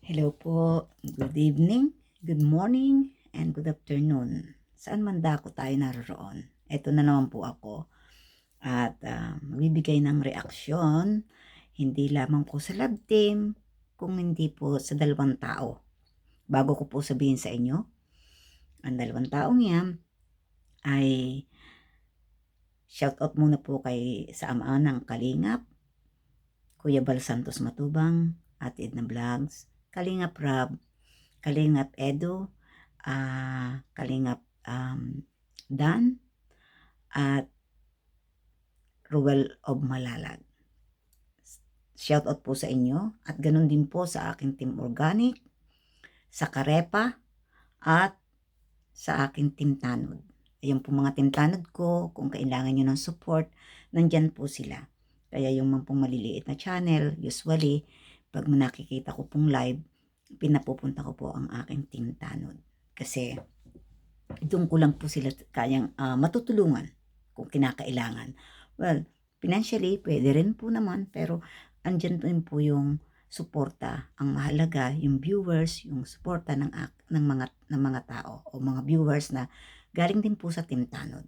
Hello po, good evening, good morning, and good afternoon. Saan man dako tayo naroon. Ito na naman po ako at magbibigay ng reaksyon, hindi lamang po sa love team, kung hindi po sa dalawang tao. Bago ko po sabihin sa inyo, ang dalawang taong yan ay shoutout muna po kay sa ama ng Kalingap, Kuya Bal Santos Matubang, at Edna Vlogs, Kalingap Rab, Kalingap Edo, Kalingap Dan, at Ruel of Malalag. Shoutout po sa inyo at ganun din po sa aking Team Organic, sa Karepa, at sa aking Team Tanod. Ayun po mga Team Tanod ko, kung kailangan nyo ng support, nandyan po sila. Kaya yung mga pong maliliit na channel, usually, pag nakikita ko pong live, pinapupunta ko po ang aking Team Tanod. Kasi doon ko lang po sila kayang matutulungan kung kinakailangan. Well, financially, pwede rin po naman, pero andyan din po yung suporta. Ang mahalaga, yung viewers, yung suporta ng mga tao o mga viewers na galing din po sa Team Tanod.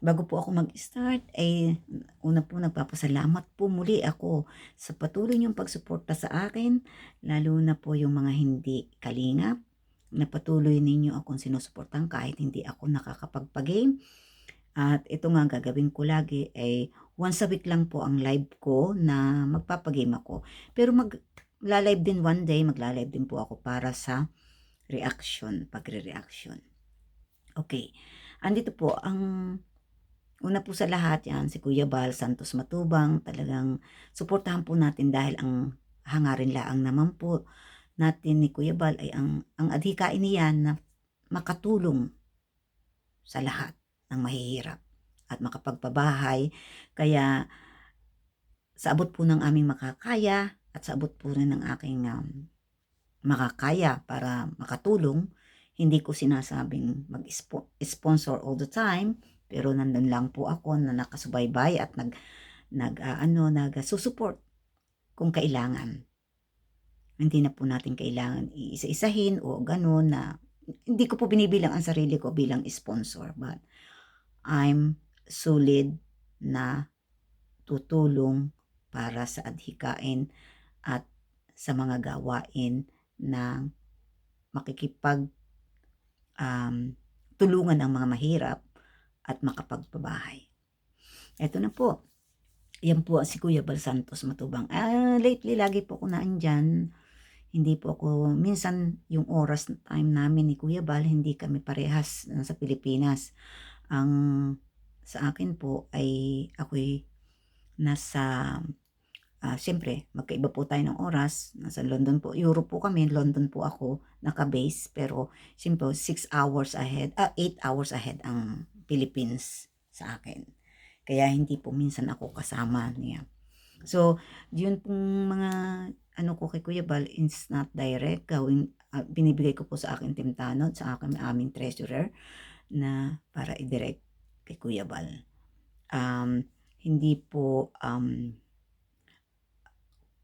Bago po ako mag-start, una po nagpapasalamat po muli ako sa patuloy niyong pagsuporta sa akin, lalo na po yung mga hindi kalingap, na patuloy ninyo akong sinusuportan kahit hindi ako nakakapagpa-game. At ito nga gagawin ko lagi ay once a week lang po ang live ko na magpapagame ako. Pero magla-live din one day, magla-live din po ako para sa reaction, pagre-reaction. Okay, andito po ang una po sa lahat yan, si Kuya Bal Santos Matubang. Talagang suportahan po natin dahil ang hangarin laang naman po natin ni Kuya Bal ay ang adhikain niyan na makatulong sa lahat ng mahihirap at makapagpabahay. Kaya sa abot po ng aming makakaya at sa abot po rin ng aking makakaya para makatulong, hindi ko sinasabing mag-sponsor all the time, pero nandun lang po ako na nakasubaybay at nagsusupport kung kailangan. Hindi na po natin kailangan iisa-isahin o gano'n na hindi ko po binibilang ang sarili ko bilang sponsor, but I'm solid na tutulong para sa adhikain at sa mga gawain ng makikipag tulungan ang mga mahirap at makapagpabahay. Ito na po. Yan po si Kuya Bal Santos Matubang. Lately, lagi po ako naandyan. Hindi po ako, minsan yung oras na time namin ni Kuya Bal, hindi kami parehas sa Pilipinas. Ang sa akin po ay ako'y nasa, siyempre, magkaiba po tayo ng oras. Nasa London po, Europe po kami, London po ako naka-base. Pero siyempre, 6 hours ahead, 8 hours ahead ang Philippines sa akin. Kaya hindi po minsan ako kasama niya. So, yun pong mga ano ko kay Kuya Bal, it's not direct. Binibigay ko po sa akin Team Tanod, sa akin aming treasurer, na para i-direct kay Kuya Bal. Hindi po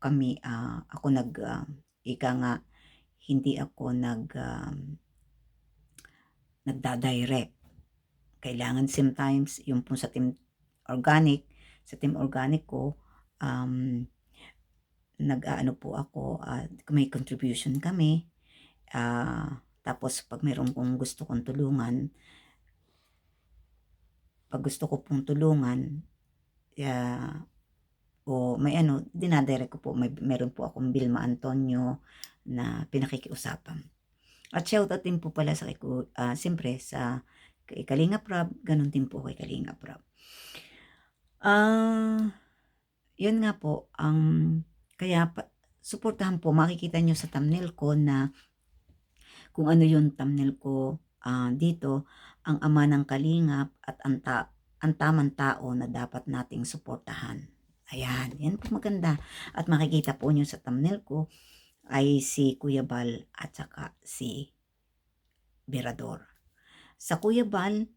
kami, ako ika nga, hindi ako nagda-direct. Kailangan sometimes, yung po sa Team Organic ko, nag-aano po ako, may contribution kami. Tapos pag mayroon kong gusto kong tulungan, o may dinadirect ko po, meron po akong Vilma Antonio na pinakikiusapan. At shoutout din po pala sa siyempre sa kay Kalingap Rab, ganun din po kay Kalingap Rab. Yun nga po, kaya suportahan po, makikita nyo sa thumbnail ko na kung ano yung thumbnail ko dito, ang ama ng Kalingap at ang tamang tao na dapat nating suportahan. Ayan, yan po maganda. At makikita po nyo sa thumbnail ko ay si Kuya Bal at saka si Berador. Sa Kuya Bal,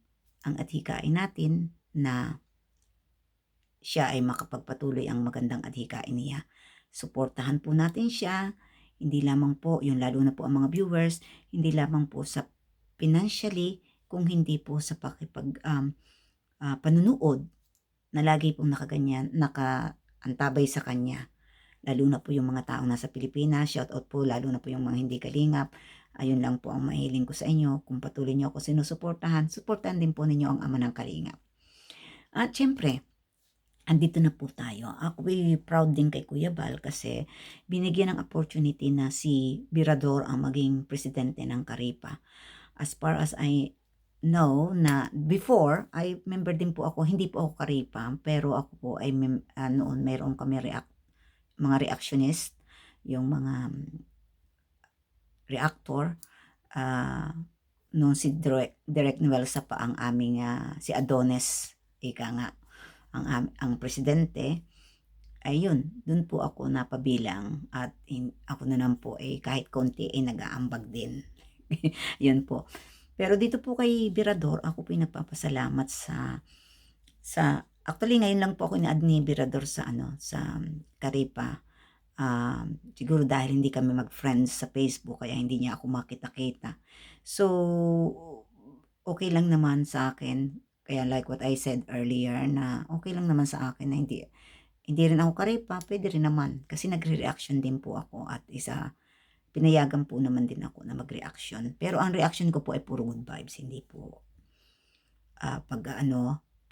ang adhikain natin na siya ay makapagpatuloy ang magandang adhikain niya. Suportahan po natin siya, Hindi lamang po, yung lalo na po ang mga viewers, hindi lamang po sa financially, kung hindi po sa panunood na lagi pong nakaantabay sa kanya. Lalo na po yung mga taong nasa Pilipinas, shout out po, lalo na po yung mga hindi kalingap. Ayun lang po ang mahiling ko sa inyo. Kung patuloy niyo ako sinusuportahan, suportahan din po ninyo ang ama ng kalingap. At syempre, andito na po tayo. Ako ay proud din kay Kuya Bal kasi binigyan ng opportunity na si Birador ang maging presidente ng Caripa. As far as I know na before, I member din po ako, hindi po ako Caripa, pero ako po ay noon mayroon kami mga reactionist, yung mga reactor, noon si Direk Nuelsa pa ang aming, si Adonis, ika nga, ang presidente, ayun, dun po ako napabilang at ako na naman po kahit konti nag-aambag din. Yun po. Pero dito po kay Birador, ako po nagpapasalamat actually ngayon lang po ako ina-add ni Birador sa Caripa. Siguro dahil hindi kami mag-friends sa Facebook kaya hindi niya ako makita-kita. So, okay lang naman sa akin. Kaya like what I said earlier na okay lang naman sa akin na hindi rin ako Caripa, pwede rin naman. Kasi nagre-reaction din po ako at pinayagan po naman din ako na mag-reaction. Pero ang reaction ko po ay puro good vibes, hindi po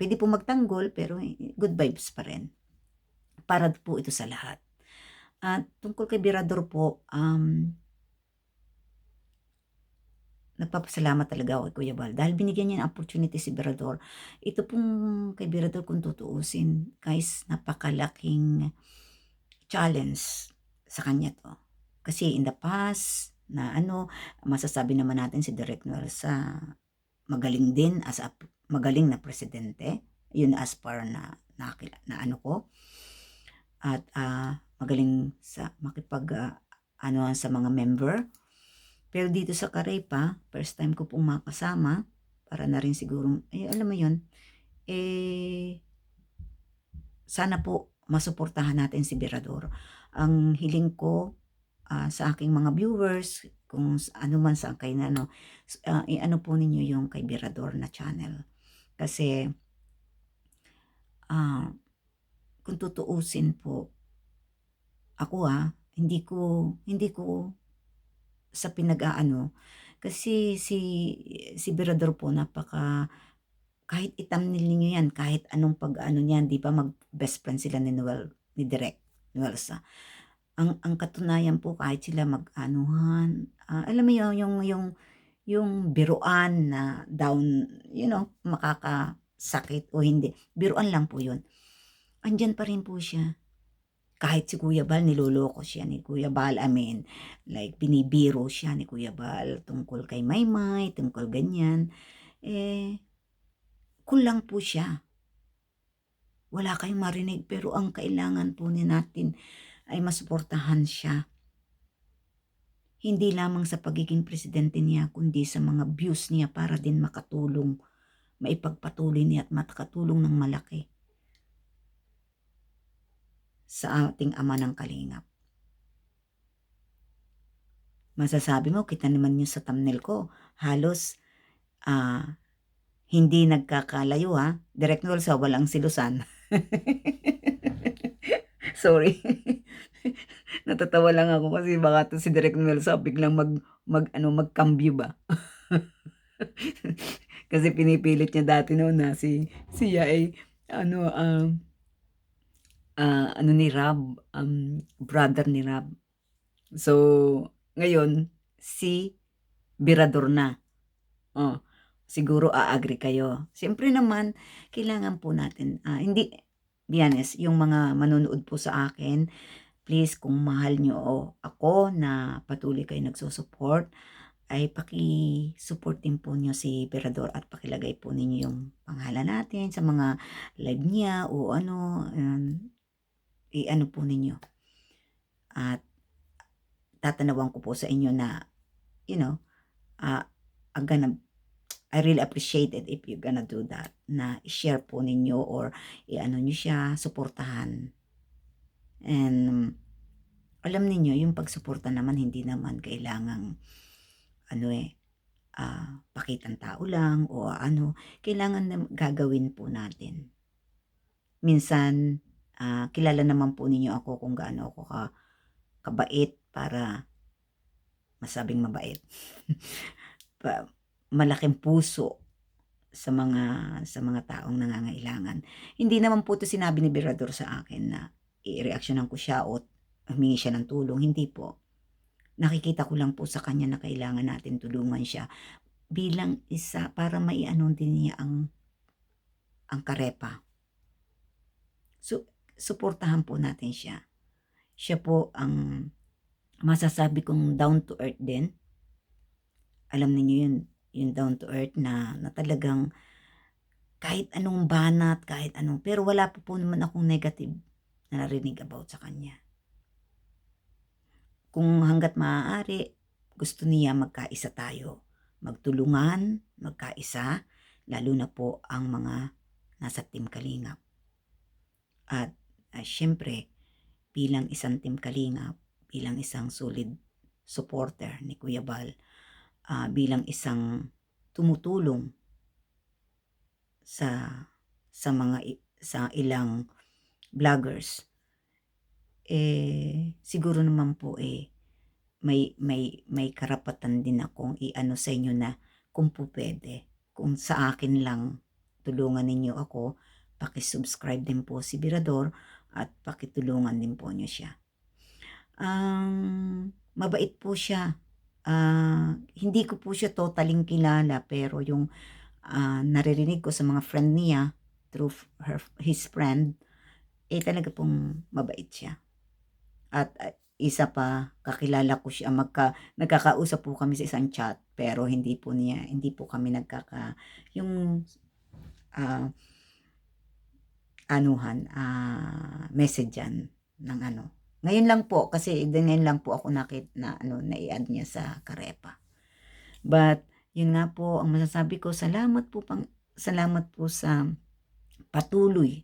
pwede po magtanggol pero good vibes pa rin. Para po ito sa lahat. At tungkol kay Birador po, nagpapasalamat talaga ako kay Kuya Bal dahil binigyan niya ng opportunity si Birador. Ito pong kay Birador kung tutuusin, guys, napakalaking challenge sa kanya to. Kasi in the past, na masasabi naman natin si Direk Nuelsa magaling din magaling na presidente. Yun as par na ano ko. At magaling sa makipag sa mga member. Pero dito sa Caripa, first time ko pong makasama, para na rin siguro, alam mo yun, sana po masuportahan natin si Birador. Ang hiling ko sa aking mga viewers, kung ano man sa kay i-ano po ninyo yung kay Birador na channel. Kasi, kung tutuusin po, ako hindi ko sa kasi si Birador po kahit itamnil ninyo yan, kahit anong niyan, di ba mag-best friend sila ni Direk Nuelsa. Ang katunayan po kahit sila alam mo yung biruan na down, makakasakit o hindi. Biruan lang po yun. Andyan pa rin po siya. Kahit si Kuya Bal, niloloko siya ni Kuya Bal. Like, binibiro siya ni Kuya Bal tungkol kay Maymay, tungkol ganyan. Kulang po siya. Wala kayong marinig, pero ang kailangan po natin ay masuportahan siya. Hindi lamang sa pagiging presidente niya, kundi sa mga views niya para din makatulong, maipagpatuloy niya at makatulong ng malaki sa ating ama ng kalingap. Masasabi mo, kita naman nyo sa thumbnail ko, halos hindi nagkakalayo Direk Nuelsa, walang silusan. Sorry. Natatawa lang ako kasi baka si Direk Nuelsa biglang magkambyo ba? Kasi pinipilit niya dati noon na siya ay ni Rab, brother ni Rab. So, ngayon, si Birador na. Siguro agree kayo. Siyempre naman, kailangan po natin, hindi, be honest, yung mga manonood po sa akin, please, kung mahal nyo ako na patuloy kayo nagsusupport, ay paki-support din po nyo si Birador at pakilagay po ninyo yung pangalan natin sa mga live niya o i-ano po ninyo. At tatanawan ko po sa inyo na, I really appreciate it if you're gonna do that, na i-share po ninyo or i-ano nyo siya, suportahan. And alam niyo yung pagsuporta naman hindi naman kailangang pakitang tao lang o kailangan na gagawin po natin. Minsan, kilala naman po ninyo ako kung gaano ako kabait para masabing mabait. Malaking puso sa mga taong nangangailangan. Hindi naman po 'to sinabi ni Berador sa akin na ireaksyonan ko siya o humingi siya ng tulong, hindi po. Nakikita ko lang po sa kanya na kailangan natin tulungan siya bilang isa para maiano din niya ang karepa. So, suportahan po natin siya. Siya po ang masasabi kong down to earth din. Alam niyo yun, yung down to earth na talagang kahit anong banat, kahit anong, pero wala po naman akong negative na narinig about sa kanya. Kung hanggat maaari, gusto niya magkaisa tayo. Magtulungan, magkaisa, lalo na po ang mga nasa Team Kalingap. At syempre, bilang isang Team Kalingap, bilang isang solid supporter ni Kuya Bal, bilang isang tumutulong sa ilang vloggers, siguro naman po may karapatan din akong iano sa inyo na kung po pwede, kung sa akin lang tulungan ninyo ako, paki-subscribe din po si Berador at pakitulungan din po niyo siya. Mabait po siya. Hindi ko po siya totaling kilala, pero yung naririnig ko sa mga friend niya through his friend, talaga pong mabait siya. At isa pa, kakilala ko siya, nagkakausap po kami sa isang chat, pero hindi po kami yung message yan ng Ngayon lang po, kasi ngayon lang po ako na-i-add niya sa Karepa. But, yun nga po, ang masasabi ko, salamat po sa patuloy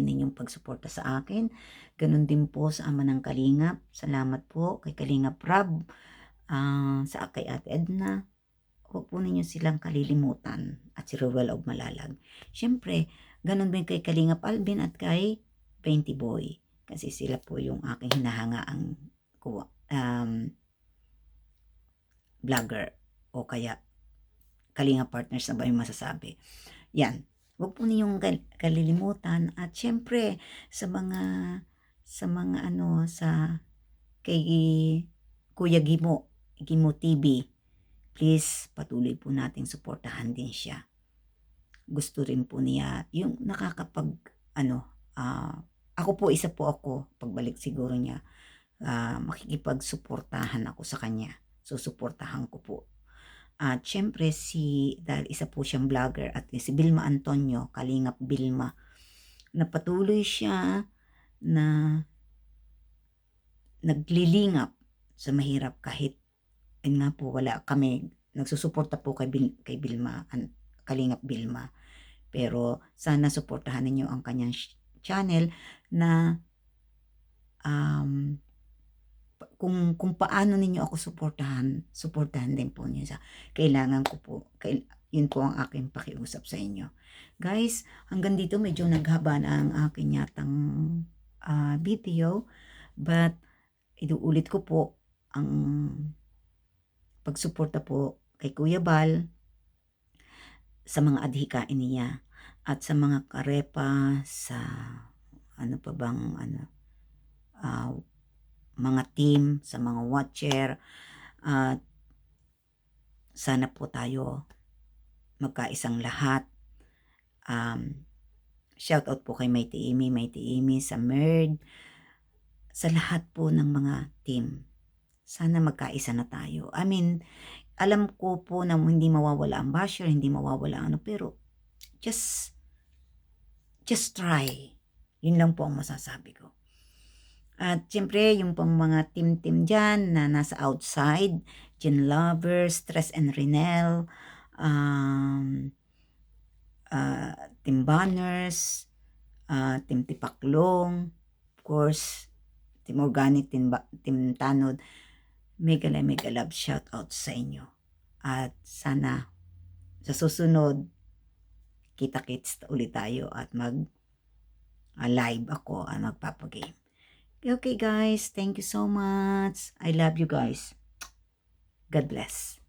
ninyong pagsuporta sa akin. Ganun din po sa Ama ng Kalingap. Salamat po kay Kalingap Rab, kay Ate Edna. Huwag po ninyo silang kalilimutan at si Ruel of Malalag. Siyempre, ganun din kay Kalingap Alvin at kay 20 Boy. Kasi sila po yung aking hinahangaang vlogger o kaya Kalingap partners na ba yung masasabi. Yan. Huwag po ninyong kalilimutan at syempre sa kay Kuya Gimo TV, please patuloy po nating suportahan din siya. Gusto rin po niya yung ako po, isa po ako, pagbalik siguro niya, makikipagsuportahan ako sa kanya. Susuportahan ko po. At syempre dahil isa po siyang vlogger at si Vilma Antonio, Kalingap Vilma, na patuloy siya na naglilingap sa mahirap kahit nga po wala kami, nagsusuporta po kay Vilma, Kalingap Vilma. Pero sana suportahan ninyo ang kanyang channel na kung paano ninyo ako suportahan din po niyo sa kailangan ko po. Yun po ang aking pakiusap sa inyo. Guys, hanggang dito medyo naghaba na ang aking yatang video, but inuulit ko po ang pagsuporta po kay Kuya Bal sa mga adhikain niya at sa mga karepa, sa mga team, sa mga watcher, at sana po tayo magkaisang lahat. Shout out po kay Mighty Amy, sa Merd, sa lahat po ng mga team. Sana magkaisa na tayo. I mean, alam ko po na hindi mawawala ang basher, hindi mawawala pero just try. Yun lang po ang masasabi ko. At siyempre, yung pang mga team dyan na nasa outside, Gin Lovers, Stress and Renel, Team Banners, Team Tipaklong, of course, Team Organic, Team Tanod, mega love shout out sa inyo. At sana sa susunod, kita-kits ulit tayo at live ako at magpapagame. Okay guys, thank you so much. I love you guys. God bless.